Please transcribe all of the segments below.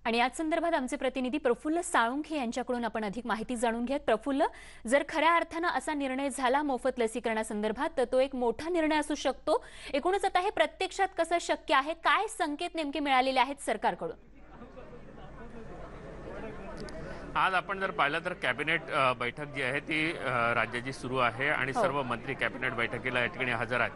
आणि याच संदर्भात आमचे प्रतिनिधी प्रफुल्ल साळुंखे यांच्याकडून आपण अधिक माहिती जाणून घेत। प्रफुल्ल, जर खऱ्या अर्थाने असा निर्णय झाला मोफत लसीकरणासंदर्भात तर तो एक मोठा निर्णय असू शकतो। एकूणच आता हे प्रत्यक्षात कसं शक्य आहे, काय संकेत नेमके मिळालेले आहेत सरकारकडून? आज आपण जर पाहिलं तर कॅबिनेट बैठक जी आहे ती राज्याची सुरू आहे आणि सर्व मंत्री कॅबिनेट बैठकीला या ठिकाणी हजर आहेत।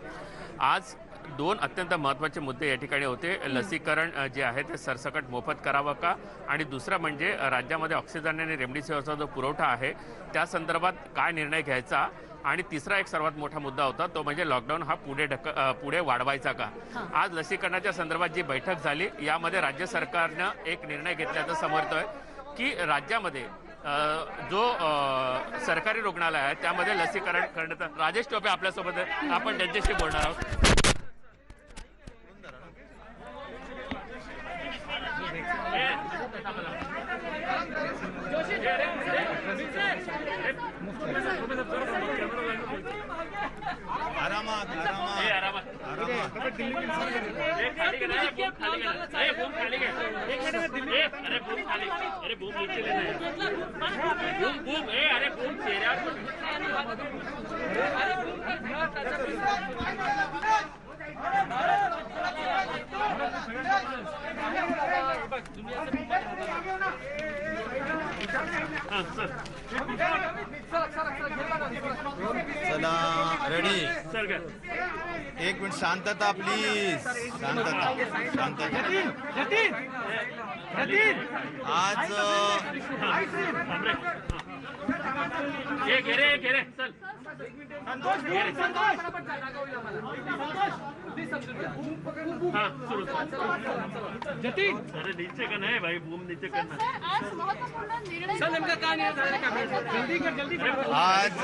आज दोन अत्यंत महत्त्वाचे मुद्दे या ठिकाणी होते। लसीकरण जे आहे ते सरसकट मोफत करावं का, आणि दुसरा म्हणजे राज्यामध्ये ऑक्सिजन आणि रेमडेसिवीरचा जो पुरवठा आहे त्या संदर्भात काय निर्णय घ्यायचा, आणि तिसरा एक सर्वात मोठा मुद्दा होता तो म्हणजे लॉकडाऊन हा पुढे वाढवायचा का। आज लसीकरणाच्या संदर्भात जी बैठक झाली यामध्ये राज्य सरकारनं एक निर्णय घेतल्याचं समोर येतोय की राज्यामध्ये जो सरकारी रुग्णालय आहे त्यामध्ये लसीकरण करण्यात। राजेश टोपे आपल्यासोबत आहे, आपण त्यांच्याशी बोलणार आहोत। चला रेडी, एक मिनिट शांतता प्लीज, शांतता शांतता। आज नीचे का नहीं भाई, बूम नीचे करना। आज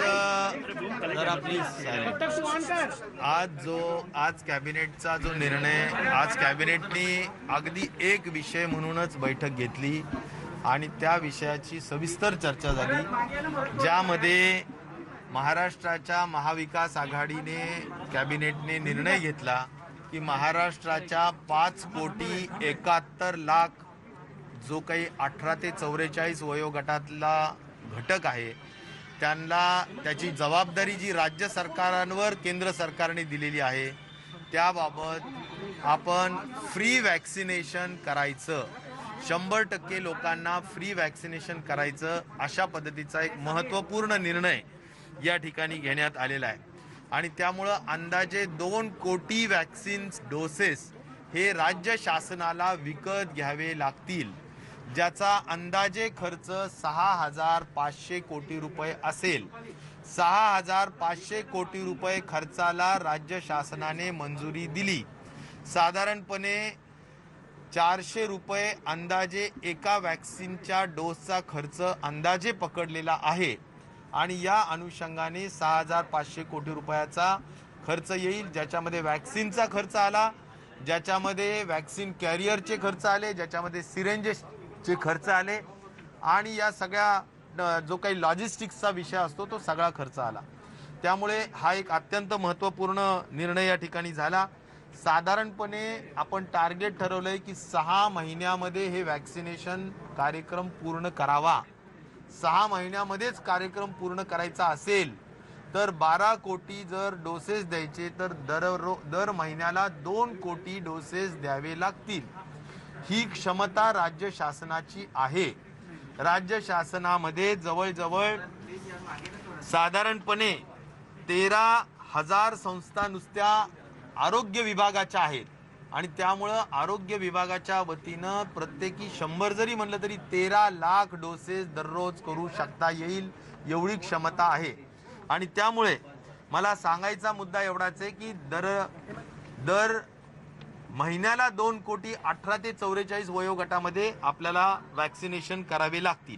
जरा प्लीज, आज कॅबिनेटचा जो निर्णय, आज कॅबिनेटने अगदी एक विषय म्हणूनच बैठक घेतली आणि त्या विषयाची सविस्तर चर्चा झाली, ज्यामध्ये महाराष्ट्राच्या महाविकास आघाडीने कॅबिनेटने निर्णय घेतला की महाराष्ट्राच्या 5,71,00,000 जो काही 18 ते 44 वयोगटातला घटक आहे त्यांना त्याची जबाबदारी जी राज्य सरकारांवर केंद्र सरकारने दिलेली आहे त्याबाबत आपण फ्री वॅक्सिनेशन करायचं, 100% लोकांना फ्री वॅक्सिनेशन करायचं, अशा पद्धतीचा एक महत्त्वपूर्ण निर्णय या ठिकाणी घेण्यात आलेला आहे। आणि त्यामुळं अंदाजे 2 कोटी वॅक्सिन्स डोसेस हे राज्य शासनाला विकत घ्यावे लागतील, ज्याचा अंदाजे खर्च 6,500 कोटी रुपये असेल। 6,500 कोटी रुपये खर्चाला राज्य शासनाने मंजुरी दिली। साधारणपणे 400 रुपये अंदाजे एका वॅक्सिनच्या डोसचा खर्च अंदाजे पकडलेला आहे आणि या अनुषंगाने 6,500 कोटी रुपयाचा खर्च येईल, ज्याच्यामध्ये वॅक्सिनचा खर्च आला, ज्याच्यामध्ये वॅक्सिन कॅरियरचे खर्च आले, ज्याच्यामध्ये सिरेंजेसचे खर्च आले, आणि या सगळ्या जो काही लॉजिस्टिक्सचा विषय असतो तो सगळा खर्च आला। त्यामुळे हा एक अत्यंत महत्त्वपूर्ण निर्णय या ठिकाणी झाला। साधारणपणे आपण टार्गेट ठरवलंय की 6 महिन्यामध्ये हे वॅक्सिनेशन कार्यक्रम पूर्ण करावा। 6 महिन्यामध्येच कार्यक्रम पूर्ण करायचा असेल तर 12 कोटी जर डोसेस द्यायचे तर दर महिन्याला 2 कोटी डोसेस द्यावे लागतील। ही क्षमता राज्य शासनाची आहे। राज्य शासनामध्ये जवळजवळ साधारणपणे 13,000 संस्था नुसत्या आरोग्य विभागाच्या आहेत आणि त्यामुळं आरोग्य विभागाच्या वतीनं प्रत्येकी 100 जरी म्हणलं तरी 13 लाख डोसेस दररोज करू शकता येईल, एवढी क्षमता आहे। आणि त्यामुळे मला सांगायचा मुद्दा एवढाच आहे की दर महिन्याला 2 कोटी 18 ते 44 वयोगटामध्ये आपल्याला वॅक्सिनेशन करावे लागतील।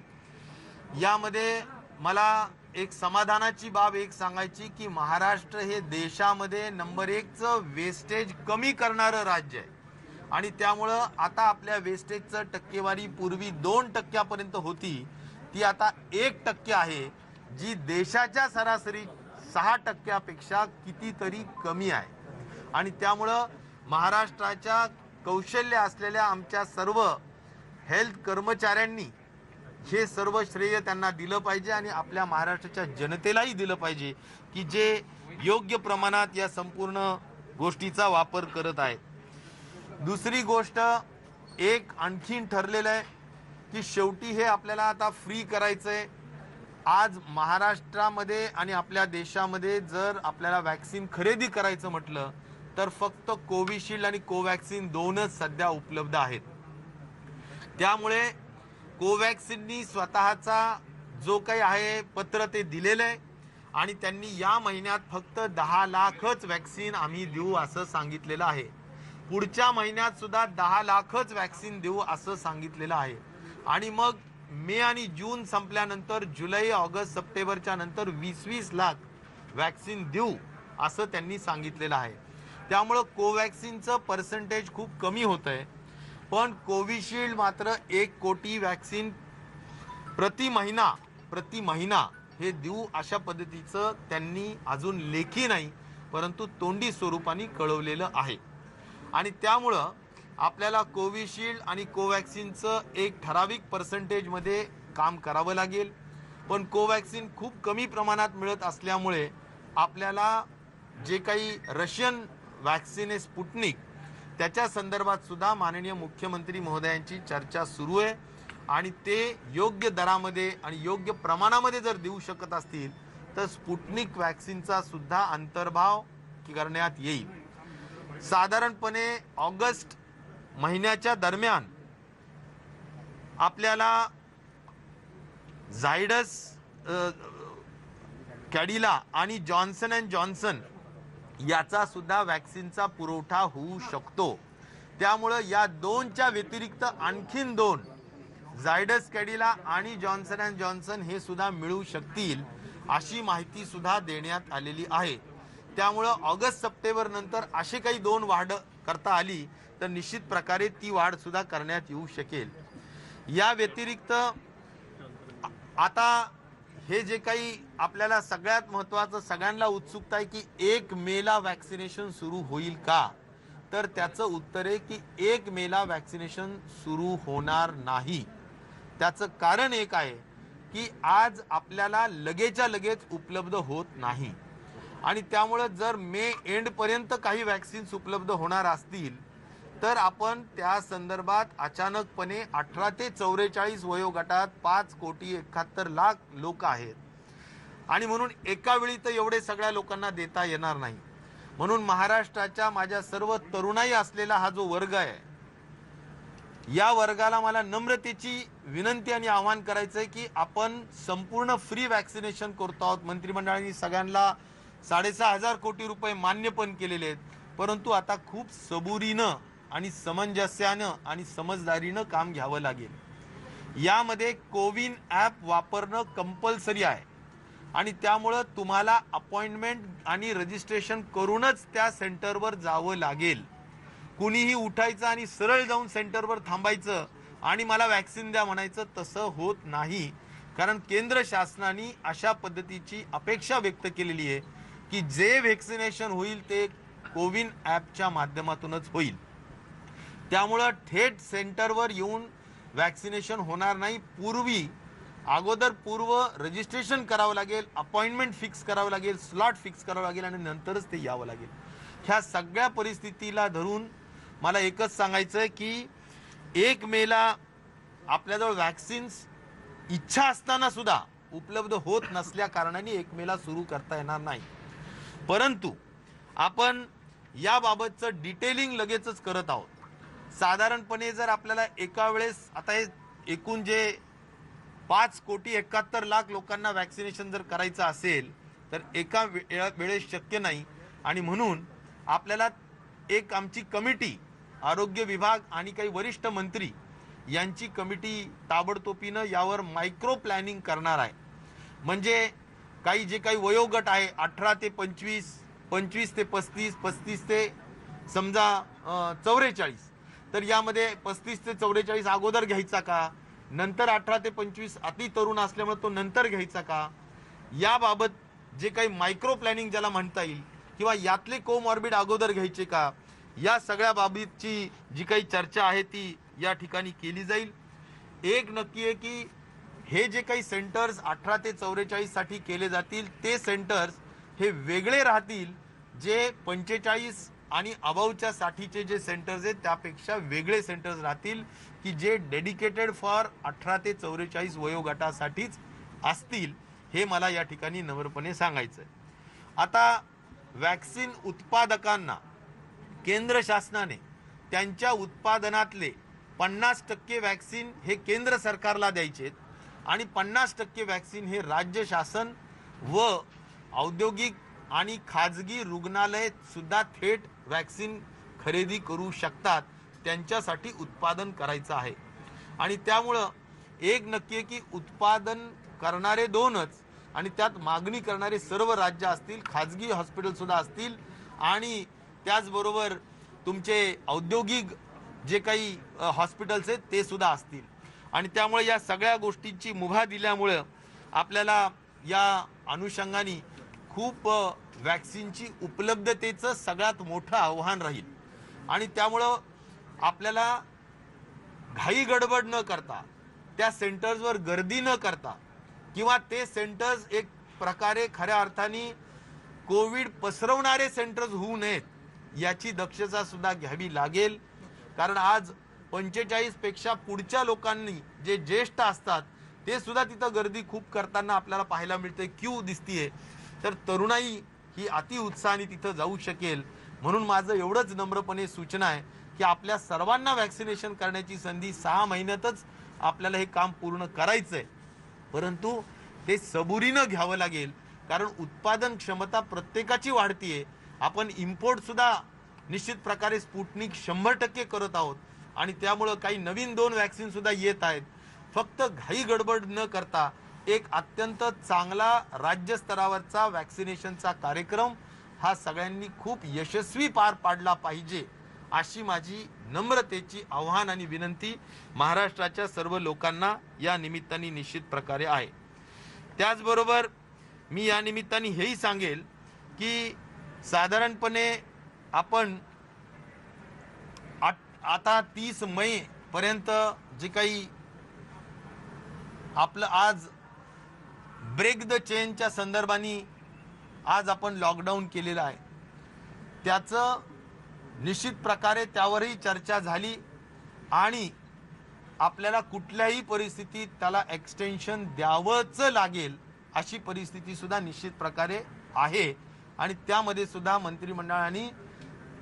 यामध्ये मला एक समाधानाची बाब एक सांगायची की महाराष्ट्र हे देशामध्ये नंबर 1चं वेस्टेज कमी करणारं राज्य आहे आणि त्यामुळं आता आपल्या वेस्टेजचं टक्केवारी पूर्वी 2% होती, ती आता 1% आहे, जी देशाच्या सरासरी 6% कितीतरी कमी आहे। आणि त्यामुळं महाराष्ट्राच्या कौशल्य असलेल्या आमच्या सर्व हेल्थ कर्मचाऱ्यांनी हे सर्व श्रेय त्यांना दिलं पाहिजे आणि आपल्या महाराष्ट्राच्या जनतेलाही दिलं पाहिजे की जे योग्य प्रमाणात या संपूर्ण गोष्टीचा वापर करत आहेत. दुसरी गोष्ट एक आणखीन ठरलेलं आहे की शेवटी हे आपल्याला आता फ्री करायचं आहे. आज महाराष्ट्रामध्ये आणि आपल्या देशामध्ये जर आपल्याला वॅक्सिन खरेदी करायचं म्हटलं तर फक्त कोविशिल्ड आणि कोवॅक्सिन दोनच सध्या उपलब्ध आहेत. त्यामुळे कोवॅक्सिननी स्वतःचा जो काही आहे पत्र ते दिलेलं आहे आणि त्यांनी या महिन्यात फक्त 10 लाखच वॅक्सिन आम्ही देऊ असं सांगितलेलं आहे. पुढच्या महिन्यात सुद्धा 10 लाखच वॅक्सिन देऊ असं सांगितलेलं आहे. आणि मग मे आणि जून संपल्यानंतर जुलै ऑगस्ट सप्टेंबरच्या नंतर 20-20 लाख वॅक्सिन देऊ असं त्यांनी सांगितलेलं आहे. त्यामुळं कोवॅक्सिनचं पर्सेंटेज खूप कमी होतं आहे. पण कोविशिल्ड मात्र 1 कोटी वॅक्सिन प्रति महिना हे देऊ अशा पद्धतीचं त्यांनी अजून लेखी नाही परंतु तोंडी स्वरूपाने कळवलेलं आहे. आणि त्यामुळं आपल्याला कोविशिल्ड आणि कोवॅक्सिनचं एक ठराविक पर्सेंटेजमध्ये काम करावं लागेल. पण कोवॅक्सिन खूप कमी प्रमाणात मिळत असल्यामुळे आपल्याला जे काही रशियन वॅक्सिन आहे स्पुटनिक त्याच्या संदर्भात सुद्धा माननीय मुख्यमंत्री महोदयांची चर्चा सुरू आहे आणि ते योग्य दरामध्ये आणि योग्य प्रमाणामध्ये जर देऊ शकत असतील तर स्पुटनिक वॅक्सिनचा सुद्धा अंतर्भाव करण्यात येईल. साधारणपणे ऑगस्ट महिन्याच्या दरम्यान आपल्याला झायडस कॅडिला आणि जॉन्सन अँड जॉन्सन याचा सुद्धा वॅक्सिनचा पुरवठा होऊ शकतो. त्यामुळं या दोनच्या व्यतिरिक्त आणखीन 2 झायडस कॅडिला आणि जॉन्सन अँड जॉन्सन हे सुद्धा मिळू शकतील अशी माहिती सुद्धा देण्यात आलेली आहे. त्यामुळं ऑगस्ट सप्टेंबर नंतर असे काही 2 वाढ करता आली तर निश्चित प्रकारे ती वाढ सुद्धा करण्यात येऊ शकेल. या व्यतिरिक्त आता हे जे काही आपल्याला सगळ्यात महत्त्वाचं सगळ्यांना उत्सुकता आहे की 1 मेला वॅक्सिनेशन सुरू होईल का, तर त्याचं उत्तर आहे की 1 मेला वॅक्सिनेशन सुरू होणार नाही. त्याचं कारण एक आहे की आज आपल्याला लगेच्या लगेच उपलब्ध होत नाही आणि त्यामुळे जर मे एंडपर्यंत काही वॅक्सिन्स उपलब्ध होणार असतील तर आपण त्या संदर्भात अचानकपणे 18 ते 44 वयोगटात 5,71,00,000 लोक आहेत आणि म्हणून एका वेळी तर एवढे सगळ्या लोकांना देता येणार नाही. म्हणून महाराष्ट्राच्या माझ्या सर्व तरुणाई असलेला हा जो वर्ग आहे या वर्गाला मला नम्रतेची विनंती आणि आवाहन करायचं आहे की आपण संपूर्ण फ्री वॅक्सिनेशन करतो आहोत. मंत्रिमंडळाने सगळ्यांना 6,500 कोटी रुपये मान्य पण केलेले आहेत, परंतु आता खूप सबुरीनं आणि समंजस्यानं आणि समजदारीनं काम घ्यावं लागेल. यामध्ये कोविन ॲप वापरणं कंपल्सरी आहे आणि त्यामुळं तुम्हाला अपॉइंटमेंट आणि रजिस्ट्रेशन करूनच त्या सेंटरवर जावं लागेल. कुणीही उठायचं आणि सरळ जाऊन सेंटरवर थांबायचं आणि मला वॅक्सिन द्या म्हणायचं तसं होत नाही. कारण केंद्र शासनाने अशा पद्धतीची अपेक्षा व्यक्त केलेली आहे की जे वॅक्सिनेशन होईल ते कोविन ॲपच्या माध्यमातूनच होईल. त्यामुळं थेट सेंटरवर येऊन वॅक्सिनेशन होणार नाही. पूर्व रजिस्ट्रेशन करावं लागेल, अपॉइंटमेंट फिक्स करावं लागेल, स्लॉट फिक्स करावं लागेल आणि नंतरच ते यावं लागेल. ह्या सगळ्या परिस्थितीला धरून मला एकच सांगायचं आहे की 1 मेला आपल्याजवळ वॅक्सिन्स इच्छा असताना सुद्धा उपलब्ध होत नसल्या कारणाने 1 मेला सुरू करता येणार नाही. परंतु आपण याबाबतचं डिटेलिंग लगेचच करत आहोत. साधारणपणे जर आपल्याला एका वेळेस आता हे एकूण जे 5,71,00,000 लोकांना वॅक्सिनेशन जर करायचं असेल तर एका वेळेस शक्य नाही आणि म्हणून आपल्याला एक आमची कमिटी आरोग्य विभाग आणि काही वरिष्ठ मंत्री यांची कमिटी ताबडतोबीनं यावर मायक्रो प्लॅनिंग करणार आहे. म्हणजे काही जे काही वयोगट आहे 18 ते 25, 25 ते 35, 35 ते समजा 44, तर यामध्ये 35 ते 44 अगोदर घ्यायचा का, नंतर 18 ते 25 अति तरुण असल्यामुळे तो नंतर घ्यायचा का, याबाबत जे काही मायक्रो प्लॅनिंग ज्याला म्हणता येईल किंवा यातले कोमॉर्बिड अगोदर घ्यायचे का, या सगळ्या बाबतीची जी काही चर्चा आहे ती या ठिकाणी केली जाईल. एक नक्की आहे की हे जे काही सेंटर्स 18 ते 44 साठी केले जातील ते सेंटर्स हे वेगळे राहतील, जे 45 आणि अबावच्या साठीचे जे सेंटर्स आहेत त्यापेक्षा वेगळे सेंटर्स राहतील की जे डेडिकेटेड फॉर 18 ते 44 वयोगटासाठीच असतील, हे मला या ठिकाणी नम्रपणे सांगायचं आहे. आता वॅक्सिन उत्पादकांना केंद्र शासनाने त्यांच्या उत्पादनातले 50% वॅक्सिन हे केंद्र सरकारला द्यायचे आणि 50% वॅक्सिन हे राज्य शासन व औद्योगिक आणि खाजगी रुग्णालय सुद्धा थेट वॅक्सिन खरेदी करू शकतात, त्यांच्यासाठी उत्पादन करायचं आहे. आणि त्यामुळं एक नक्की आहे की उत्पादन करणारे दोनच आणि त्यात मागणी करणारे सर्व राज्य असतील, खाजगी हॉस्पिटल सुद्धा असतील आणि त्याचबरोबर तुमचे औद्योगिक जे काही हॉस्पिटल्स आहेत ते सुद्धा असतील. आणि त्यामुळे या सगळ्या गोष्टींची मुभा दिल्यामुळं आपल्याला या अनुषंगाने खूप वॅक्सिनची उपलब्धतेचं सगळ्यात मोठं आव्हान राहील. आणि त्यामुळं आपल्याला घाई गडबड न करता, त्या सेंटर्सवर गर्दी न करता किंवा ते सेंटर्स एक प्रकारे खऱ्या अर्थाने कोविड पसरवणारे सेंटर्स होऊ नयेत याची दक्षता सुद्धा घ्यावी लागेल. कारण आज 45 पेक्षा पुढच्या लोकांनी जे ज्येष्ठ असतात ते सुद्धा तिथं गर्दी खूप करताना आपल्याला पाहायला मिळते, क्यू दिसतीये. तर तरुणाई ही अति उत्साहाने तिथं जाऊ शकेल. म्हणून माझं एवढंच नम्रपणे सूचना आहे की आपल्या सर्वांना वॅक्सिनेशन करण्याची संधी 6 महिन्यातच आपल्याला हे काम पूर्ण करायचंय, परंतु ते सबुरीनं घ्यावं लागेल. कारण उत्पादन क्षमता प्रत्येकाची वाढतीये. आपण इम्पोर्ट सुद्धा निश्चित प्रकारे स्पुटनिक 100% करत आहोत आणि त्यामुळं काही नवीन 2 वॅक्सिन सुद्धा येत आहेत. फक्त घाई गडबड न करता एक अत्यंत चांगला राज्य स्तरावरचा वॅक्सिनेशनचा कार्यक्रम हा सगळ्यांनी खूप यशस्वी पार पाडला पाहिजे, अशी माझी नम्रतेची आव्हान आणि विनंती महाराष्ट्राच्या सर्व लोकांना या निमित्ताने निश्चित प्रकारे आहे. त्याचबरोबर मी या निमित्ताने हेही सांगेल की साधारणपणे आपण आता 30 मे पर्यंत जे काही आपलं आज ब्रेक द चेनच्या संदर्भाने आज आपण लॉकडाऊन केलेलं आहे, त्याचं निश्चित प्रकारे त्यावरही चर्चा झाली आणि आपल्याला कुठल्याही परिस्थितीत त्याला एक्सटेन्शन द्यावंच लागेल अशी परिस्थिती सुद्धा निश्चित प्रकारे आहे. आणि त्यामध्ये सुद्धा मंत्रिमंडळाने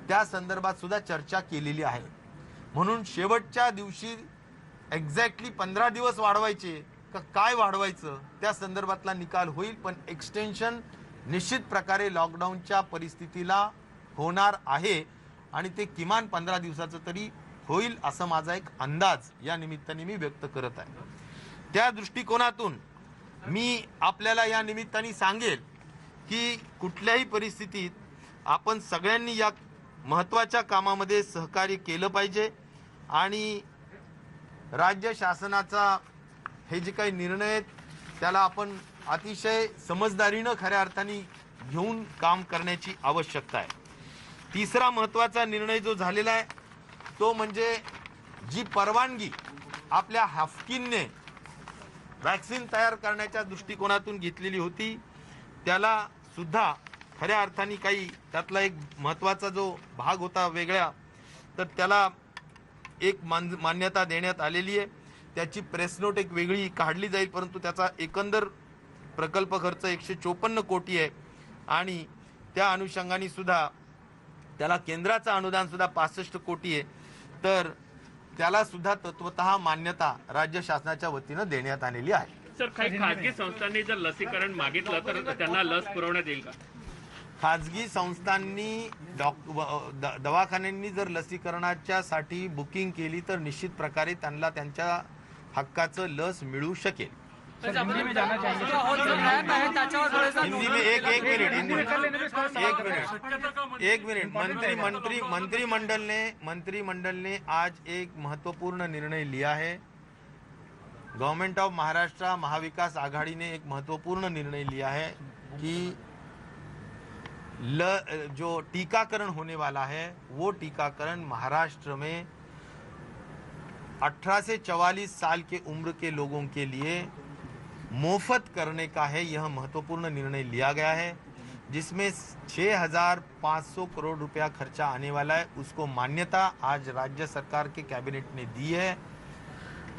त्या संदर्भात सुद्धा चर्चा केलेली आहे. म्हणून शेवटच्या दिवशी एक्झॅक्टली 15 दिवस वाढवायचे का काय वाढवायचं त्या संदर्भातला निकाल होईल, पण एक्सटेन्शन निश्चित प्रकारे लॉकडाऊनच्या परिस्थितीला होणार आहे आणि ते किमान 15 दिवसाचं तरी होईल असा माझा एक अंदाज या निमित्ताने मी व्यक्त करत आहे. त्या दृष्टिकोनातून मी आपल्याला या निमित्ताने सांगेल की कुठल्याही परिस्थितीत आपण सगळ्यांनी या महत्त्वाच्या कामामध्ये सहकार्य केलं पाहिजे आणि राज्य शासनाचा हे जे काही निर्णय आहेत त्याला आपण अतिशय समजदारीनं खऱ्या अर्थाने घेऊन काम करण्याची आवश्यकता आहे. तिसरा महत्त्वाचा निर्णय जो झालेला आहे तो म्हणजे जी परवानगी आपल्या हाफकिनने वॅक्सिन तयार करण्याच्या दृष्टिकोनातून घेतलेली होती त्याला सुद्धा खऱ्या अर्थाने काही त्यातला एक महत्त्वाचा जो भाग होता वेगळा, तर त्याला एक मान्यता देण्यात आलेली आहे. त्याची प्रेस नोट एक वेगळी काढली जाईल, परंतु त्याचा एकंदर प्रकल्प खर्च 154 कोटी आहे आणि त्या अनुषंगाने सुद्धा त्याला केंद्राचं अनुदान सुद्धा 65 कोटी आहे. तर त्याला सुद्धा तत्वतः मान्यता राज्य शासनाच्या वतीनं देण्यात आलेली आहे. सर, काही खासगी संस्थांनी जर लसीकरण मागितलं तर त्यांना लस पुरवण्यात येईल का? खाजगी संस्थांनी दवाखान्यांनी जर लसीकरणाच्या साठी बुकिंग केली तर निश्चित प्रकारे त्यांना त्यांच्या हक्काचं लस मिळू शकेल. हिंदी में जाना चाहिए। हिंदी में एक मिनट मंत्रिमंडल ने आज एक महत्वपूर्ण निर्णय लिया है। गवर्नमेंट ऑफ महाराष्ट्र महाविकास आघाड़ी ने एक महत्वपूर्ण निर्णय लिया है कि जो टीकाकरण होने वाला है वो टीकाकरण महाराष्ट्र में 18 से 44 साल के उम्र के लोगों के लिए मुफ्त करने का है। यह महत्वपूर्ण निर्णय लिया गया है, जिसमें 6,500 करोड़ रुपया खर्चा आने वाला है। उसको मान्यता आज राज्य सरकार के कैबिनेट ने दी है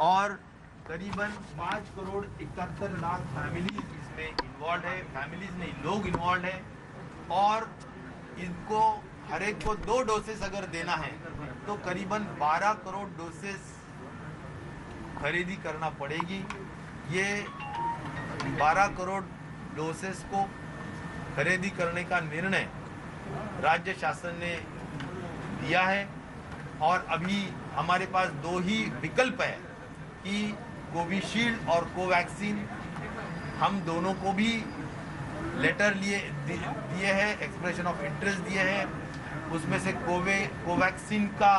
और करीबन 5 करोड़ 71 लाख फैमिलीज इसमें इन्वॉल्व है। फैमिलीज नहीं, लोग इन्वॉल्व है और इनको हर एक को 2 डोसेस अगर देना है तो करीबन 12 करोड़ डोसेस खरीदी करना पड़ेगी। ये 12 करोड़ डोसेस को खरीदी करने का निर्णय राज्य शासन ने दिया है और अभी हमारे पास 2 ही विकल्प है कि कोविशील्ड और कोवैक्सीन। हम दोनों को भी लेटर दिए हैं, एक्सप्रेशन ऑफ इंटरेस्ट दिए हैं। उसमें से कोवैक्सीन का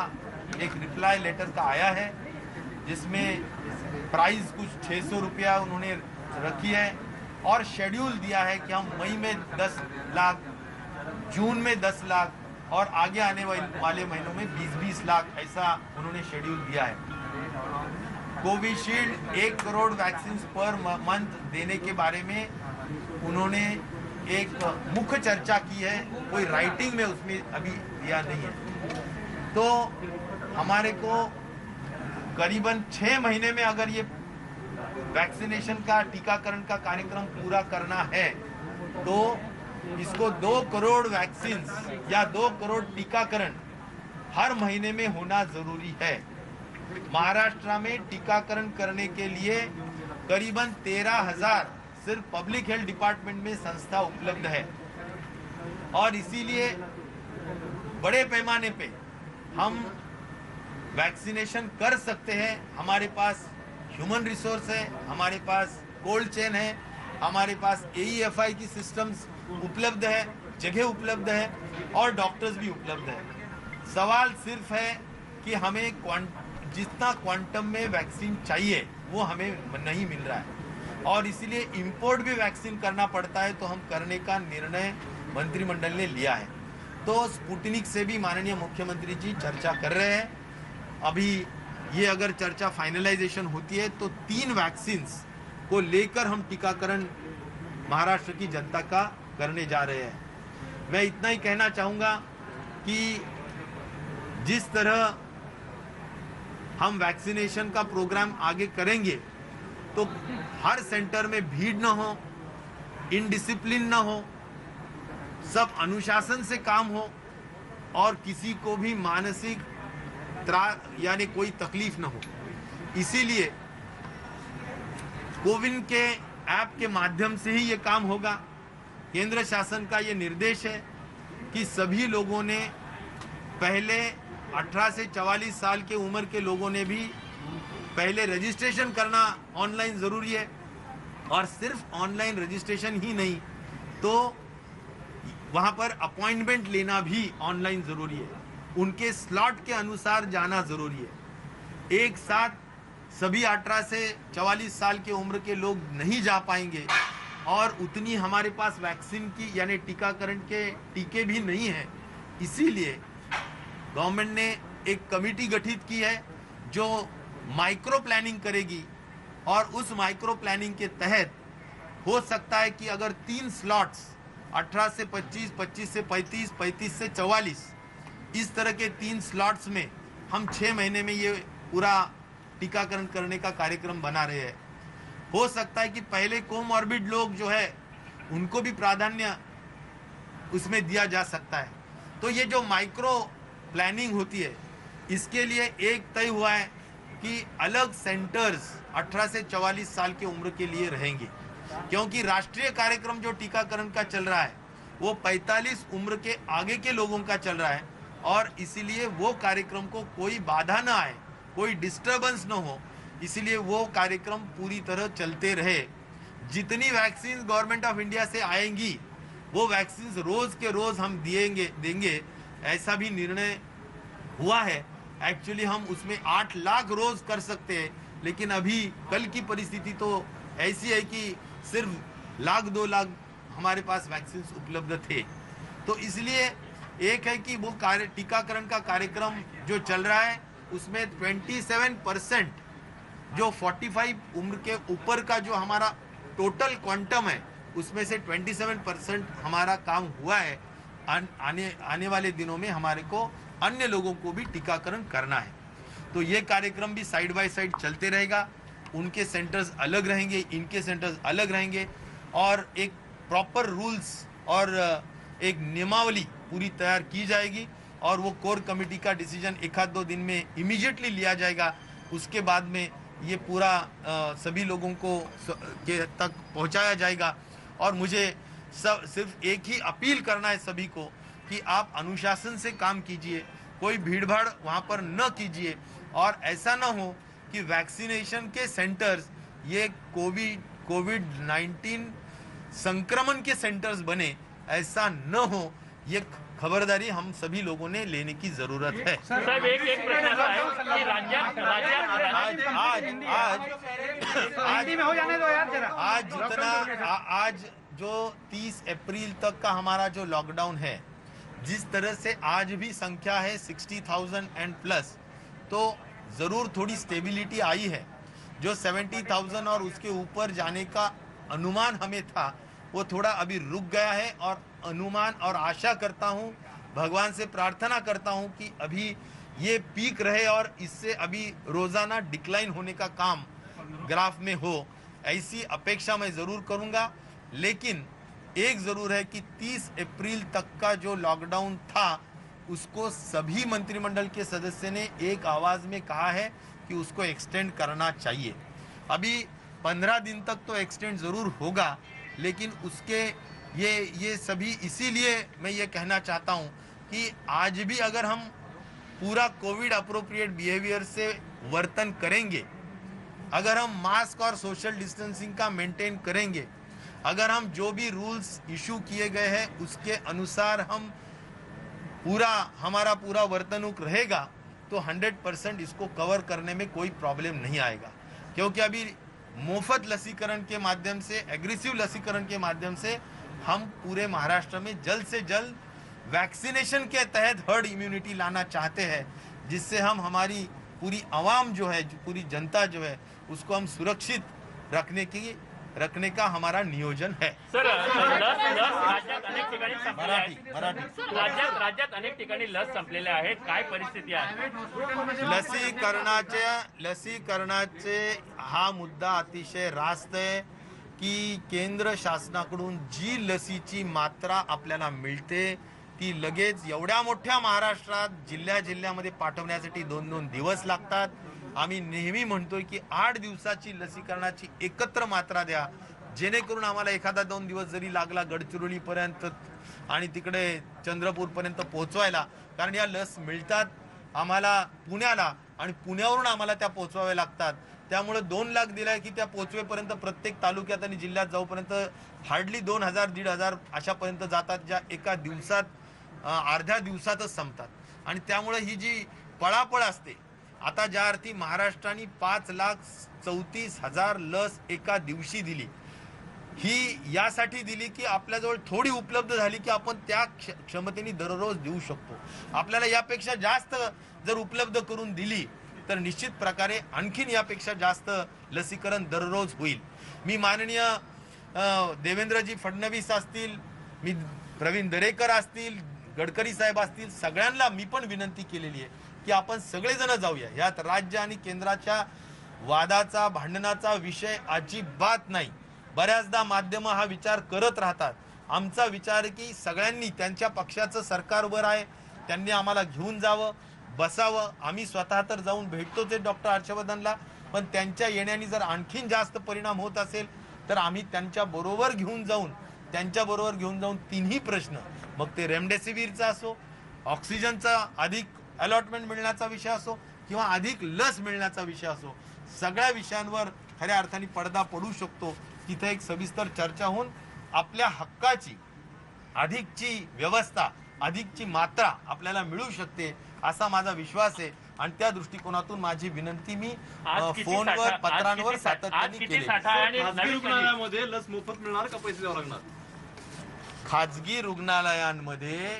एक रिप्लाई लेटर का आया है, जिसमें प्राइस कुछ 600 रुपया उन्होंने रखी है और शेड्यूल दिया है कि हम मई में 10 लाख, जून में 10 लाख और आगे आने वाले महीनों में 20-20 लाख, ऐसा उन्होंने शेड्यूल दिया है। Covishield 1 crore vaccine per month देने के बारे में उन्होंने एक मुख्य चर्चा की है, कोई राइटिंग में उसमें अभी दिया नहीं है। तो हमारे को करीबन 6 महीने में अगर ये वैक्सीनेशन का, टीकाकरण का कार्यक्रम पूरा करना है तो इसको 2 करोड़ वैक्सीन या 2 करोड़ टीकाकरण हर महीने में होना जरूरी है। महाराष्ट्र में टीकाकरण करने के लिए करीबन 13,000 सिर्फ पब्लिक हेल्थ डिपार्टमेंट में संस्था उपलब्ध है और इसीलिए बड़े पैमाने पे हम वैक्सीनेशन कर सकते हैं। हमारे पास ह्यूमन रिसोर्स है, हमारे पास कोल्ड चेन है, हमारे पास AEFI की सिस्टम्स उपलब्ध है, जगह उपलब्ध है और डॉक्टर्स भी उपलब्ध है। सवाल सिर्फ है कि हमें जितना क्वांटम में वैक्सीन चाहिए वो हमें नहीं मिल रहा है और इसीलिए इंपोर्ट भी वैक्सीन करना पड़ता है। तो हम करने का निर्णय मंत्रिमंडल ने लिया है। तो स्पुतनिक से भी माननीय मुख्यमंत्री जी चर्चा कर रहे हैं। अभी ये अगर चर्चा फाइनलाइजेशन होती है तो 3 वैक्सीन्स को लेकर हम टीकाकरण महाराष्ट्र की जनता का करने जा रहे हैं। मैं इतना ही कहना चाहूँगा कि जिस तरह हम वैक्सीनेशन का प्रोग्राम आगे करेंगे तो हर सेंटर में भीड़ न हो, इनडिसिप्लिन न हो, सब अनुशासन से काम हो और किसी को भी मानसिक यानी कोई तकलीफ न हो। इसीलिए कोविन के ऐप के माध्यम से ही ये काम होगा। केंद्र शासन का ये निर्देश है कि सभी लोगों ने पहले 18 से 44 साल के उम्र के लोगों ने भी पहले रजिस्ट्रेशन करना ऑनलाइन ज़रूरी है और सिर्फ ऑनलाइन रजिस्ट्रेशन ही नहीं तो वहाँ पर अपॉइंटमेंट लेना भी ऑनलाइन ज़रूरी है। उनके स्लॉट के अनुसार जाना ज़रूरी है। एक साथ सभी 18 से 44 साल के उम्र के लोग नहीं जा पाएंगे और उतनी हमारे पास वैक्सीन की यानी टीकाकरण के टीके भी नहीं हैं। इसीलिए गवर्नमेंट ने एक कमेटी गठित की है जो माइक्रो प्लानिंग करेगी और उस माइक्रो प्लानिंग के तहत हो सकता है कि अगर 3 स्लॉट्स 18 से 25, 25 से 35, 35 से 44 इस तरह के 3 स्लॉट्स में हम 6 महीने में ये पूरा टीकाकरण करने का कार्यक्रम बना रहे हैं। हो सकता है कि पहले कोमॉर्बिड लोग जो है उनको भी प्राधान्य उसमें दिया जा सकता है। तो ये जो माइक्रो प्लानिंग होती है इसके लिए एक तय हुआ है कि अलग सेंटर्स 18 से 44 साल के उम्र के लिए रहेंगे, क्योंकि राष्ट्रीय कार्यक्रम जो टीकाकरण का चल रहा है वो 45 उम्र के आगे के लोगों का चल रहा है और इसीलिए वो कार्यक्रम को कोई बाधा ना आए, कोई डिस्टर्बेंस न हो, इसीलिए वो कार्यक्रम पूरी तरह चलते रहे। जितनी वैक्सीन गवर्नमेंट ऑफ इंडिया से आएंगी वो वैक्सीन रोज के रोज हम देंगे ऐसा भी निर्णय हुआ है। एक्चुअली हम उसमें 8 लाख रोज कर सकते हैं, लेकिन अभी कल की परिस्थिति तो ऐसी है कि सिर्फ 1-2 लाख हमारे पास वैक्सीन उपलब्ध थे। तो इसलिए एक है कि वो टीकाकरण का कार्यक्रम जो चल रहा है उसमें 27% जो 45 उम्र के ऊपर का जो हमारा टोटल क्वांटम है उसमें से 27% हमारा काम हुआ है। आने वाले दिनों में हमारे को अन्य लोगों को भी टीकाकरण करना है। तो ये कार्यक्रम भी साइड बाय साइड चलते रहेगा। उनके सेंटर्स अलग रहेंगे, इनके सेंटर्स अलग रहेंगे और एक प्रॉपर रूल्स और एक नियमावली पूरी तैयार की जाएगी और वो कोर कमेटी का डिसीजन एक आध दो दिन में इमीडिएटली लिया जाएगा। उसके बाद में ये पूरा सभी लोगों को के तक पहुंचाया जाएगा। और मुझे सिर्फ एक ही अपील करना है सभी को कि आप अनुशासन से काम कीजिए, कोई भीड़भाड़ वहाँ पर न कीजिए और ऐसा ना हो कि वैक्सीनेशन के सेंटर्स ये कोविड-19 संक्रमण के सेंटर्स बने, ऐसा न हो। ये खबरदारी हम सभी लोगों ने लेने की जरूरत है। साहेब एक प्रश्न असा आहे की राज्यात आज जो 30 अप्रैल तक का हमारा जो लॉकडाउन है, जिस तरह से आज भी संख्या है 60,000 एंड प्लस, तो जरूर थोड़ी स्टेबिलिटी आई है। जो 70,000 और उसके ऊपर जाने का अनुमान हमें था वो थोड़ा अभी रुक गया है और अनुमान और आशा करता हूँ, भगवान से प्रार्थना करता हूँ कि अभी ये पीक रहे और इससे अभी रोजाना डिक्लाइन होने का काम ग्राफ में हो, ऐसी अपेक्षा मैं जरूर करूँगा। लेकिन एक जरूर है कि 30 अप्रैल तक का जो लॉकडाउन था उसको सभी मंत्रिमंडल के सदस्य ने एक आवाज में कहा है कि उसको एक्सटेंड करना चाहिए। अभी 15 दिन तक तो एक्सटेंड जरूर होगा, लेकिन उसके ये सभी इसीलिए मैं ये कहना चाहता हूँ कि आज भी अगर हम पूरा कोविड अप्रोप्रिएट बिहेवियर से वर्तन करेंगे, अगर हम मास्क और सोशल डिस्टेंसिंग का मेंटेन करेंगे, अगर हम जो भी रूल्स इशू किए गए हैं उसके अनुसार हम हमारा पूरा वर्तनुक रहेगा तो 100% इसको कवर करने में कोई प्रॉब्लम नहीं आएगा। क्योंकि अभी मुफ्त लसीकरण के माध्यम से, एग्रेसिव लसीकरण के माध्यम से हम पूरे महाराष्ट्र में जल्द से जल्द वैक्सीनेशन के तहत हर्ड इम्यूनिटी लाना चाहते हैं, जिससे हम हमारी पूरी आवाम जो है, पूरी जनता जो है, उसको हम सुरक्षित रखने का हमारा नियोजन है। सर राज्यात अनेक ठिकाणी संपलेल्या आहेत, राज्यात अनेक ठिकाणी लस संपलेल्या आहेत, काय परिस्थिती आहे? लसीकरणाचे हा मुद्दा अतिशय रास्त आहे की केंद्र शासनाकडून जी लसीची मात्रा आपल्याला मिळते ती लगेच एवढ्या मोठ्या महाराष्ट्रात जिल्ह्यामध्ये पाठवण्यासाठी 2-2 दिवस लागतात। आम्ही नेहमी म्हणतोय की 8 दिवसाची लसीकरणाची एकत्र मात्रा द्या, जेणेकरून आम्हाला एखादा 2 दिवस जरी लागला गडचिरोली पर्यंत आणि तिकडे चंद्रपूर पर्यंत पोहोचवायला, कारण या लस मिळतात आम्हाला पुण्याला आणि पुण्यावरून आम्हाला त्या पोहोचवाव्या लागतात। त्यामुळे 2 लाख दिलाय की त्या पोहोचवेपर्यंत प्रत्येक तालुक्यात आणि जिल्ह्यात जाऊपर्यंत हार्डली 2,000-1,500 अशापर्यंत जातात, ज्या एका दिवसात अर्ध्या दिवसातच संपतात। आणि त्यामुळे ही जी पळापळ असते, आता ज्या अर्थी महाराष्ट्राने 5,34,000 लस एका दिवशी दिली, ही यासाठी दिली की आपल्याजवळ थोडी उपलब्ध झाली की आपण त्या क्षमतेने दररोज देऊ शकतो। आपल्याला यापेक्षा जास्त जर उपलब्ध करून दिली तर निश्चित प्रकारे आणखीन यापेक्षा जास्त लसीकरण दररोज होईल। मी माननीय देवेंद्रजी फडणवीस असतील, मी प्रवीण दरेकर असतील, गडकरी साहेब असतील, सगळ्यांना मी पण विनंती केलेली आहे की आपण सगळेजण जाऊया। यात राज्य आणि केंद्राच्या वादाचा, भांडणाचा विषय अजिबात नाही। बऱ्याचदा माध्यम हा विचार करत राहतात। आमचा विचार आहे की सगळ्यांनी, त्यांच्या पक्षाचं सरकारवर आहे, त्यांनी आम्हाला घेऊन जावं, बसावं। आम्ही स्वतः तर जाऊन भेटतोच आहे डॉक्टर हर्षवर्धनला, पण त्यांच्या येण्याने जर आणखीन जास्त परिणाम होत असेल तर आम्ही त्यांच्या बरोबर घेऊन जाऊन तिन्ही प्रश्न, मग ते रेमडेसिवीरचा असो, ऑक्सिजनचा अधिक अलॉटमेंट मिळण्याचा विषय असो किंवा अधिक लस मिळण्याचा विषय असो, सगळ्या विषयांवर खऱ्या अर्थाने पडदा पडू शकतो। तिथे एक सविस्तर चर्चा होऊन आपल्या हक्काची अधिकची व्यवस्था, अधिकची मात्रा आपल्याला मिळू शकते असा माझा विश्वास आहे। आणि त्या दृष्टिकोनातून माझी विनंती मी फोनवर, पत्रांवर सातत्याने केली। खाजगी रुग्णालयामध्ये लस मोफत मिळणार का पैसे द्यावे लागणार? खाजगी रुग्णालयांमध्ये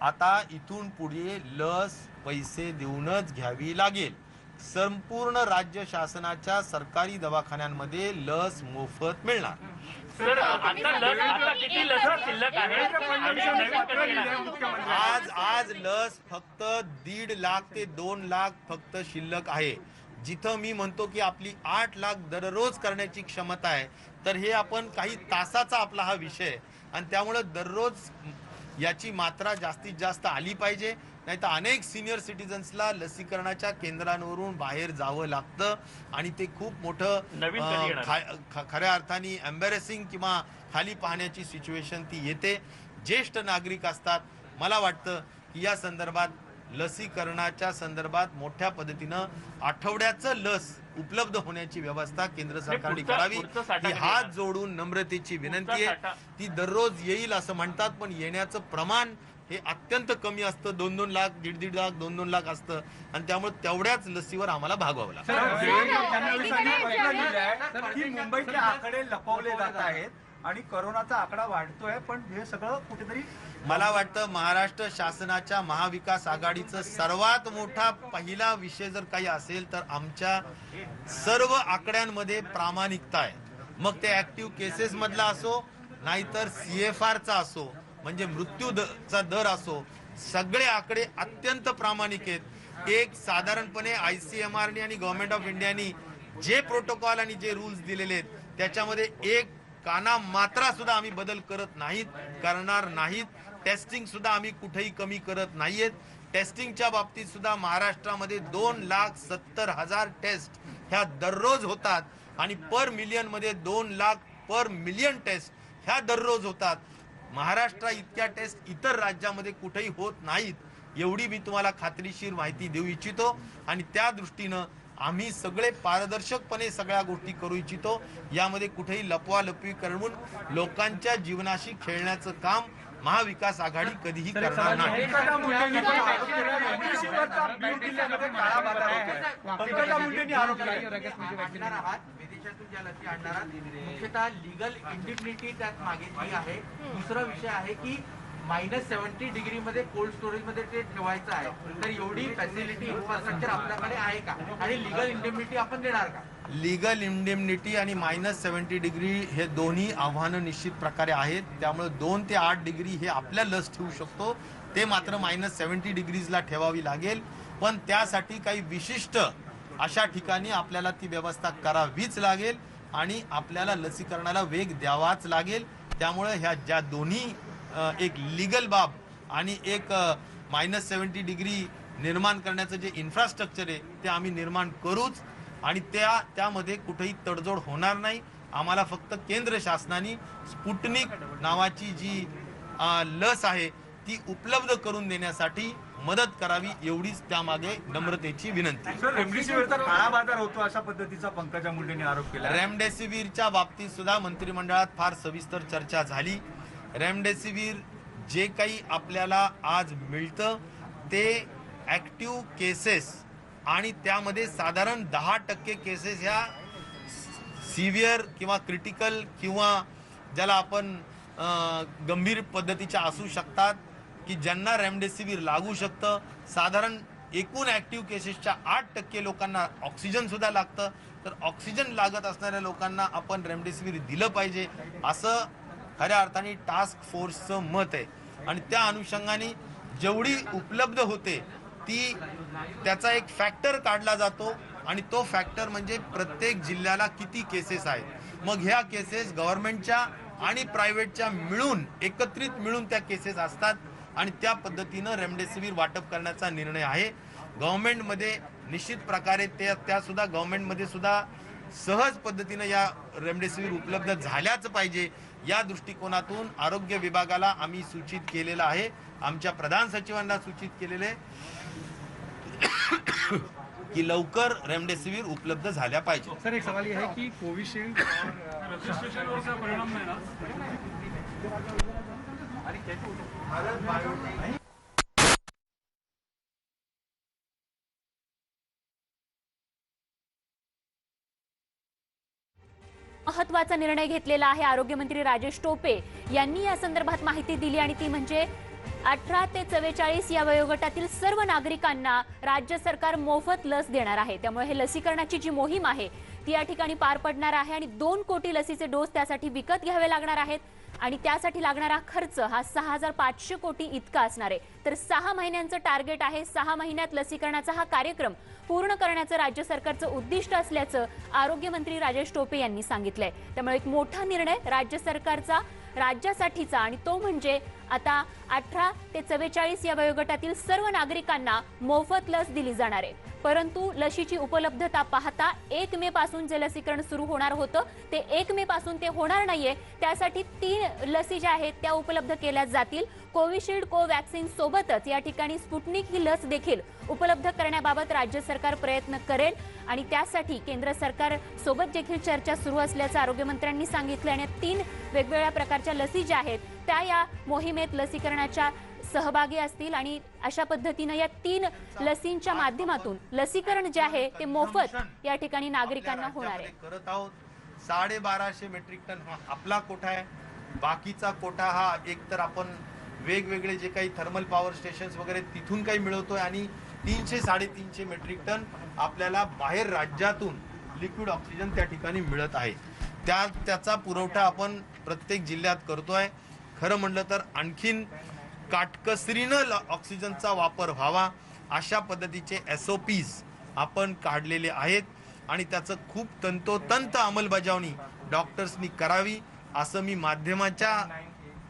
आता इथून पुढे लस पैसे देऊनच घ्यावी लागेल. संपूर्ण राज्य शासनाच्या सरकारी दवाखान्यांमध्ये लस मोफत मिळणार. आज लस फक्त 1.5 लाख ते 2 लाख फक्त शिल्लक आहे. जिथं मी म्हणतो की आपली 8 लाख दररोज करण्याची क्षमता आहे, तर हे आपण काही तासाचा आपला हा विषय आणि त्यामुळे दररोज याची मात्रा जास्तीत जास्त आली पाहिजे. नाही तर अनेक सिनियर सिटीजन्सला लसीकरणाच्या केंद्रांवरून बाहेर जावं लागतं आणि ते खूप मोठं खऱ्या अर्थाने एम्बॅरेसिंग किंवा खाली पाहण्याची सिच्युएशन ती येते. ज्येष्ठ नागरिक असतात. मला वाटतं की या संदर्भात लसीकरणाच्या संदर्भात मोठ्या पद्धतीनं आठवड्याचं लस उपलब्ध होण्याची व्यवस्था केंद्र सरकारने करावी ही हात जोडून नम्रतेची विनंती आहे. ती दररोज येईल असं म्हणतात, पण येण्याचं प्रमाण हे अत्यंत कमी असतं. 2-2 लाख 1.5 लाख 2-2 लाख असतं आणि त्यामुळे तेवढ्याच लसीवर आम्हाला भागवावं लागतं. मुंबईतले आकडे लपवले जात आहेत आणि कोरोनाचा आकडा वाढतोय, पण हे सगळं कुठेतरी मला वाटतं महाराष्ट्र शासनाच्या महाविकास आघाडीचं सर्वात मोठा पहिला विषय जर काही असेल तर आमच्या सर्व आकड्यांमध्ये प्रामाणिकता आहे. मग ते ऍक्टिव्ह केसेस मधला असो नाहीतर CFRचा असो म्हणजे मृत्यूचा दर असो, सगळे आकडे अत्यंत प्रामाणिक आहेत. एक साधारणपणे ICMR आणि गव्हर्नमेंट ऑफ इंडियानी जे प्रोटोकॉल आणि जे रूल्स दिलेले आहेत त्याच्यामध्ये एक काना मात्रा सुद्धा आम्ही बदल करत नाहीत, करणार नाहीत. टेस्टिंग सुद्धा आम्ही कुठेही कमी करत नाहीयेत. टेस्टिंगच्या बाबतीत सुद्धा महाराष्ट्रामध्ये 2,70,000 टेस्ट ह्या दररोज होतात आणि पर मिलियन मध्ये 2 लाख पर मिलियन टेस्ट ह्या दररोज होतात. महाराष्ट्र इतक्या टेस्ट इतर राज्यामध्ये कुठेही होत नाहीत, एवढी मी तुम्हाला खात्रीशीर माहिती देऊ इच्छितो. आणि त्या दृष्टीनं आम्ही सगळे पारदर्शकपणे सगळ्या गोष्टी करू इच्छितो. यामध्ये कुठेही लपवालपवी करून लोकांच्या जीवनाशी खेळण्याचं काम महाविकास आघाडी कधीही करणार नाही. विदेशातून ज्या लसी आणणार आहात मुख्यतः लिगल इंडिग्निटी त्यात मागितली आहे. दुसरा विषय आहे की -70 डिग्री मध्ये कोल्ड स्टोरेज मध्ये ते ठेवायचं आहे, तर एवढी फॅसिलिटी इन्फ्रास्ट्रक्चर आपल्याकडे आहे का आणि लिगल इंडिग्निटी आपण देणार का? लिगल इंडेमनिटी आणि -70 डिग्री हे दोन्ही आव्हानं निश्चित प्रकारे आहेत. त्यामुळे 2 ते 8 डिग्री हे आपल्या लस ठेवू शकतो, ते मात्र -70 डिग्रीजला ठेवावी लागेल. पण त्यासाठी काही विशिष्ट अशा ठिकाणी आपल्याला ती व्यवस्था करावीच लागेल आणि आपल्याला लसीकरणाला वेग द्यावाच लागेल. त्यामुळे ह्या ज्या दोन्ही एक लीगल बाब आणि एक -70 डिग्री निर्माण करण्याचं जे इन्फ्रास्ट्रक्चर आहे ते आम्ही निर्माण करूच आणि त्यामध्ये कुठेही तडजोड होणार नाही. आम्हाला फक्त केंद्र शासनाने स्पुटनिक नावाची जी लस आहे ती उपलब्ध करून देण्यासाठी मदत करावी एवढीच त्यामागे नम्रतेची विनंती. रेमडेसिवीरचा काळा बाजार होतो अशा पद्धतीचा पंकजा मुंडेंनी आरोप केला. रेमडेसिवीरच्या बाबतीत सुद्धा मंत्रिमंडळात फार सविस्तर चर्चा झाली. रेमडेसिवीर जे काही आपल्याला आज मिळतं ते ऍक्टिव्ह केसेस आणि त्यामध्ये साधारण 10% केसेस ह्या सिव्हिअर किंवा क्रिटिकल किंवा ज्याला आपण गंभीर पद्धतीच्या असू शकतात की ज्यांना रेमडेसिवीर लागू शकतं. साधारण एकूण ऍक्टिव्ह केसेसच्या 8% लोकांना ऑक्सिजन सुद्धा लागतं. तर ऑक्सिजन लागत असणाऱ्या लोकांना आपण रेमडेसिवीर दिलं पाहिजे असं खऱ्या अर्थाने टास्क फोर्सचं मत आहे. आणि त्या अनुषंगाने जेवढी उपलब्ध होते ती त्याचा एक फॅक्टर काढला जातो आणि तो फॅक्टर म्हणजे प्रत्येक जिल्ह्याला किती केसेस आहेत. मग ह्या केसेस गव्हर्नमेंटच्या आणि प्रायव्हेटच्या मिळून एकत्रित मिळून त्या केसेस असतात आणि त्या पद्धतीनं रेमडेसिवीर वाटप करण्याचा निर्णय आहे. गव्हर्नमेंटमध्ये निश्चित प्रकारे त्या सुद्धा गव्हर्नमेंटमध्ये सुद्धा सहज पद्धतीनं या रेमडेसिवीर उपलब्ध झाल्याच पाहिजे या दृष्टिकोनातून आरोग्य विभागाला आम्ही सूचित केलेलं आहे. आमच्या प्रधान सचिवांना सूचित केलेले की लवकर रेमडेसिवीर उपलब्ध झाल्या पाहिजे. सर एक सवाल ये है कि कोविशील्ड रजिस्ट्रेशन का परिणाम नहीं ना महत्त्वाचा निर्णय घेतलेला आहे. आरोग्यमंत्री राजेश टोपे यांनी या संदर्भात माहिती दिली आणि ती म्हणजे 18 ते 44 या वयोगटातील सर्व नागरिकांना राज्य सरकार मोफत लस देणार आहे. त्यामुळे हे लसीकरणाची जी मोहीम आहे ती या ठिकाणी पार पडणार आहे आणि 2 कोटी लसीचे डोस त्यासाठी विकत घ्यावे लागणार आहेत आणि त्यासाठी लागणारा खर्च हा 6,500 कोटी इतका असणार आहे. तर 6 महिन्यांचं टार्गेट आहे. 6 महिन्यात लसीकरणाचा हा कार्यक्रम पूर्ण करण्याचं राज्य सरकारचं उद्दिष्ट असल्याचं आरोग्यमंत्री राजेश टोपे यांनी सांगितलंय. त्यामुळे एक मोठा निर्णय राज्य सरकारचा राज्यासाठीचा आणि तो म्हणजे आता 18 ते 44 या वयोगटातील सर्व नागरिकांना मोफत लस दिली जाणार आहे. परंतु लशीची उपलब्धता पाहता 1 मे पासून जे लसीकरण सुरू होणार होतं ते 1 मे पासून ते होणार नाहीये. त्यासाठी 3 लसी ज्या आहेत त्या उपलब्ध केल्या जातील. कोविशिल्ड कोवॅक्सिन सोबतच या ठिकाणी स्पुटनिक ही लस देखील उपलब्ध करण्याबाबत राज्य सरकार प्रयत्न करेल आणि त्यासाठी केंद्र सरकार सोबत देखील चर्चा सुरू असल्याचं आरोग्यमंत्र्यांनी सांगितलं. आणि 3 वेगवेगळ्या प्रकारच्या लसी ज्या आहेत त्या या मोहिमेत लसीकरणाच्या सहभागी असतील आणि अशा पद्धतीनं या 3 लसींच्या माध्यमातून लसीकरण जे आहे ते मोफत या ठिकाणी नागरिकांना होणार आहे. करत आहोत. 1250 मेट्रिक टन हा आपला कोटा आहे. बाकीचा कोटा हा एकतर आपण वेगवेगळे जे काही थर्मल पॉवर स्टेशन्स वगैरे तिथून काही मिळवतोय आणि 300-350 मेट्रिक टन आपल्याला बाहेर राज्यातून लिक्विड ऑक्सिजन त्या ठिकाणी मिळत आहे. त्याचा पुरवठा आपण प्रत्येक जिल्ह्यात करतोय. खरं म्हणलं तर आणखीन काटकसरीनं ऑक्सिजनचा वापर व्हावा अशा पद्धतीचे SOPs आपण काढलेले आहेत आणि त्याचं खूप तंतोतंत अंमलबजावणी डॉक्टर्सनी करावी असं मी माध्यमाच्या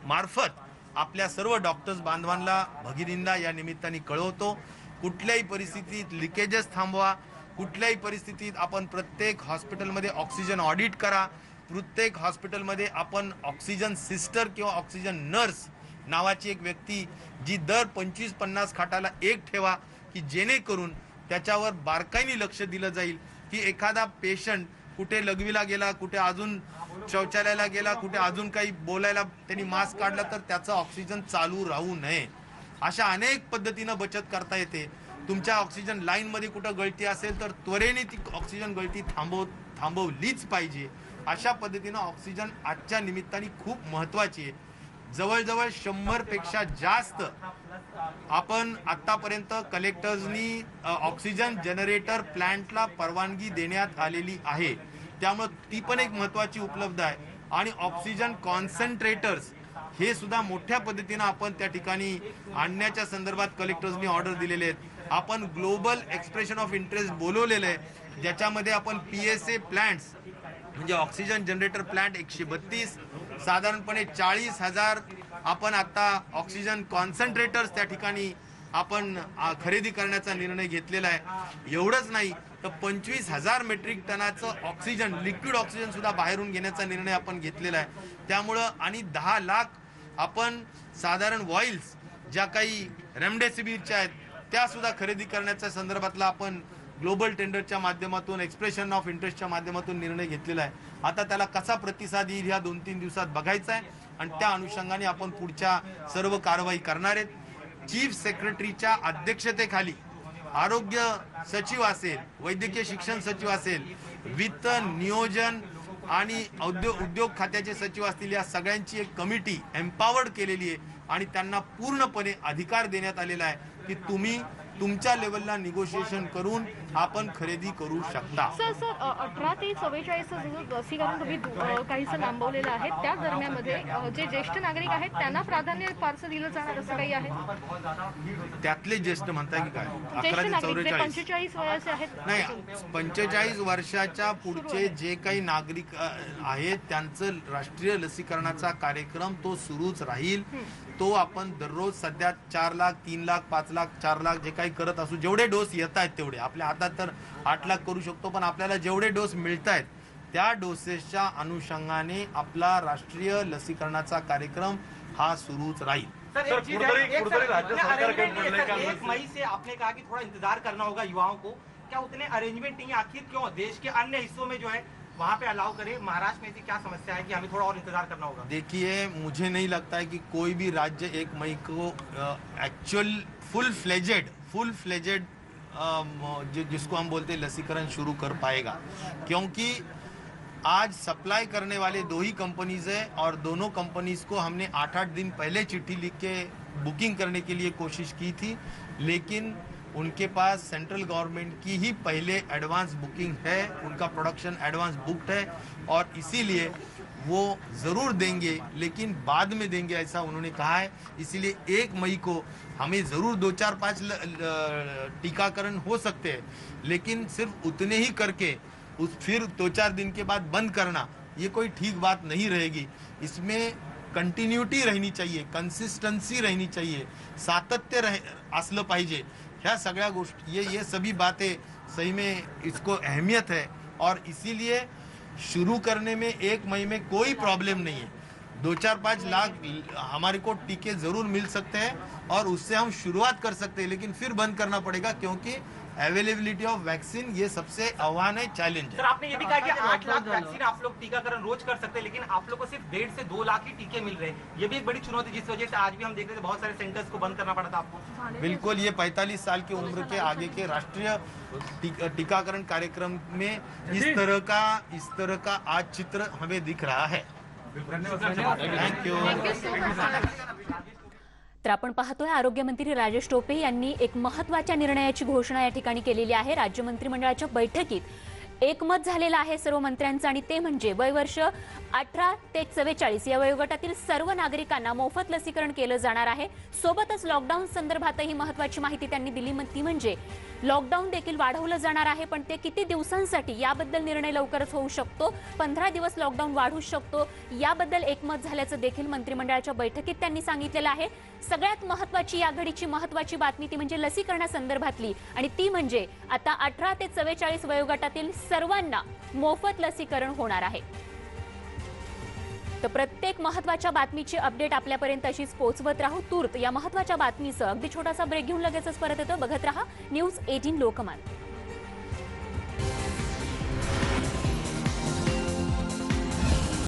मार्फत आपल्या सर्व डॉक्टर्स बांधवांना भगिनींना या निमित्ताने कळवतो. कुठल्याही परिस्थितीत लिकेजेस थांबवा. कुठल्याही परिस्थितीत आपण प्रत्येक हॉस्पिटलमध्ये ऑक्सिजन ऑडिट करा. प्रत्येक हॉस्पिटलमध्ये आपण ऑक्सिजन सिस्टर किंवा ऑक्सिजन नर्स नावाची एक व्यक्ती जी दर 25-50 खाटाला एक ठेवा की जेणेकरून त्याच्यावर बारकाईने लक्ष दिलं जाईल की एखादा पेशंट कुठे लघवीला गेला, कुठे अजून शौचालयाला गेला, कुठे अजून काही बोलायला त्यांनी मास्क काढला तर त्याचं ऑक्सिजन चालू राहू नये. अशा अनेक पद्धतीनं बचत करता येते. तुमच्या ऑक्सिजन लाईनमध्ये कुठं गळती असेल तर त्वरेने ती ऑक्सिजन गळती थांबवलीच पाहिजे. अशा पद्धतीनं ऑक्सिजन आजच्या निमित्ताने खूप महत्त्वाची आहे. जवळजवळ 100 पेक्षा जास्त आपण आतापर्यंत कलेक्टर्सनी ऑक्सिजन जनरेटर प्लांटला परवानगी देण्यात आलेली आहे. त्यामुळे ती पण एक महत्त्वाची उपलब्ध आहे. आणि ऑक्सिजन कॉन्सन्ट्रेटर्स हे सुद्धा मोठ्या पद्धतीनं आपण त्या ठिकाणी आणण्याच्या संदर्भात कलेक्टर्सनी ऑर्डर दिलेले आहेत. आपण ग्लोबल एक्सप्रेशन ऑफ इंटरेस्ट बोलवलेलं आहे ज्याच्यामध्ये आपण PSA प्लांट्स म्हणजे ऑक्सिजन जनरेटर प्लांट 132 साधारणपणे 40,000 आपण आता ऑक्सिजन कॉन्सन्ट्रेटर्स त्या ठिकाणी आपण खरेदी करण्याचा निर्णय घेतलेला आहे. एवढंच नाही तर 25,000 मेट्रिक टनाचं ऑक्सिजन लिक्विड ऑक्सिजन सुद्धा बाहेरून घेण्याचा निर्णय आपण घेतलेला आहे. त्यामुळं आणि 10 लाख आपण साधारण वॉइल्स ज्या काही रेमडेसिवीरच्या आहेत त्या सुद्धा खरेदी करण्याच्या संदर्भातला आपण ग्लोबल टेंडरच्या माध्यमातून एक्सप्रेशन ऑफ इंटरेस्टच्या माध्यमातून निर्णय घेतलेला आहे. आता त्याला कसा प्रतिसाद येईल ह्या 2-3 दिवसात बघायचा आहे आणि त्या अनुषंगाने आपण पुढच्या सर्व कारवाई करणार आहेत. चीफ सेक्रेटरीच्या अध्यक्षतेखाली आरोग्य सचिव असेल, वैद्यकीय शिक्षण सचिव असेल, वित्त नियोजन आणि उद्योग खात्याचे सचिव असतील या सगळ्यांची एक कमिटी एम्पावर्ड केलेली आहे आणि त्यांना पूर्णपणे अधिकार देण्यात आलेला आहे की तुम्ही तुमच्या लेवलला निगोशिएशन करून आपण खरेदी करू शकता. सर 18 ते 44 लसीकरण तुम्ही काहीसं लांबवलेलं आहे त्या दरम्यानमध्ये जे ज्येष्ठ नागरिक आहेत त्यांना प्राधान्य फारसं दिलं जाणार असं काही आहे? त्यातले ज्येष्ठ म्हणताय की काय? 11 ते 44 45 वयाचे आहेत? नाही, 45 वर्षाच्या पुढचे जे काही नागरिक आहेत त्यांचं राष्ट्रीय लसीकरणाचा कार्यक्रम तो सुरूच राहील. तो आपण दररोज सध्या 4 लाख, 3 लाख, 5 लाख, 4 लाख जे काही करत असू, जेवढे डोस येत आहेत तेवढे आपल्या हातात तर 8 लाख करू शकतो, पण आपल्याला जेवढे डोस मिळत आहेत त्या डोसेसच्या अनुषंगाने आपला राष्ट्रीय लसीकरणाचा कार्यक्रम हा सुरूच राहील. सर कुठेतरी राज्य सरकार काही बोललंय का? 1 मई से आपने कहा कि थोड़ा इंतजार करना होगा युवाओं को. क्या उतने अरेंजमेंट नहीं है? आखिर क्यों देश के अन्य हिस्सों में जो है वहाँ पे अलाउ करें, महाराष्ट्र में ऐसी क्या समस्या है कि हमें थोड़ा और इंतजार करना होगा? देखिए, मुझे नहीं लगता है कि कोई भी राज्य 1 मई को एक्चुअल फुल फ्लेजेड जिसको हम बोलते हैं लसीकरण शुरू कर पाएगा, क्योंकि आज सप्लाई करने वाले 2 ही कंपनीज है और दोनों कंपनीज को हमने 8-8 दिन पहले चिट्ठी लिख के बुकिंग करने के लिए कोशिश की थी, लेकिन उनके पास सेंट्रल गवर्नमेंट की ही पहले एडवांस बुकिंग है, उनका प्रोडक्शन एडवांस बुक्ड है और इसीलिए वो ज़रूर देंगे, लेकिन बाद में देंगे ऐसा उन्होंने कहा है। इसीलिए 1 मई को हमें ज़रूर 2-4-5 टीकाकरण हो सकते हैं, लेकिन सिर्फ उतने ही करके फिर 2-4 दिन के बाद बंद करना ये कोई ठीक बात नहीं रहेगी। इसमें कंटिन्युटी रहनी चाहिए, कन्सिस्टन्सी रहनी चाहिए, सातत्य असलं पाहिजे। ह्या सगळ्या गोष्टी ये सभी बातें सही में इसको अहमियत है और इसीलिए शुरू करने में 1 मई में कोई प्रॉब्लम नहीं है। 2-4-5 लाख हमारे को टीके जरूर मिल सकते हैं और उससे हम शुरुआत कर सकते हैं, लेकिन फिर बंद करना पड़ेगा क्योंकि अवेलेबिलिटी ऑफ वैक्सीन ये सबसे आह्वान है, चैलेंज सर है। आपने ये भी कहा कि 8 लाख वैक्सीन आप लोग टीकाकरण रोज कर सकते हैं, लेकिन आप लोग को सिर्फ 1.5 से 2 लाख ही टीके मिल रहे हैं। ये भी एक बड़ी चुनौती, जिस वजह से आज भी हम देख रहे थे बहुत सारे सेंटर्स को बंद करना पड़ा था आपको। बिल्कुल, ये 45 साल की उम्र के आगे के राष्ट्रीय टीकाकरण कार्यक्रम में इस तरह का आज चित्र हमें दिख रहा है। Thank you. तर आपण पाहतोय आरोग्यमंत्री राजेश टोपे यांनी एक महत्त्वाच्या निर्णयाची घोषणा या ठिकाणी केलेली आहे। राज्य मंत्रिमंडळाच्या बैठकीत एकमत झालेलं आहे सर्व मंत्र्यांचं आणि ते म्हणजे वयवर्ष 18 ते 44 या वयोगटातील सर्व नागरिकांना मोफत लसीकरण केलं जाणार आहे। सोबतच लॉकडाऊन संदर्भातही महत्त्वाची माहिती त्यांनी दिली, ती म्हणजे लॉकडाऊन देखील वाढवलं जाणार आहे, पण ते किती दिवसांसाठी याबद्दल निर्णय लवकरच होऊ शकतो। 15 दिवस लॉकडाऊन वाढू शकतो याबद्दल एकमत झाल्याचं देखील मंत्रिमंडळाच्या बैठकीत त्यांनी सांगितलेलं आहे। सगळ्यात महत्त्वाची या घडीची महत्त्वाची बातमी ती म्हणजे लसीकरणासंदर्भातली आणि ती म्हणजे आता 18 ते 44 वयोगटातील सर्वांना मोफत लसीकरण होणार आहे। तर प्रत्येक महत्त्वाच्या बातमीची अपडेट आपल्यापर्यंत अशीच पोहोचवत राहू। तूर्त या महत्त्वाच्या बातमीसह अगदी छोटासा ब्रेक घेऊन लगेचच परत येतो। बघत रहा न्यूज 18 लोकमत।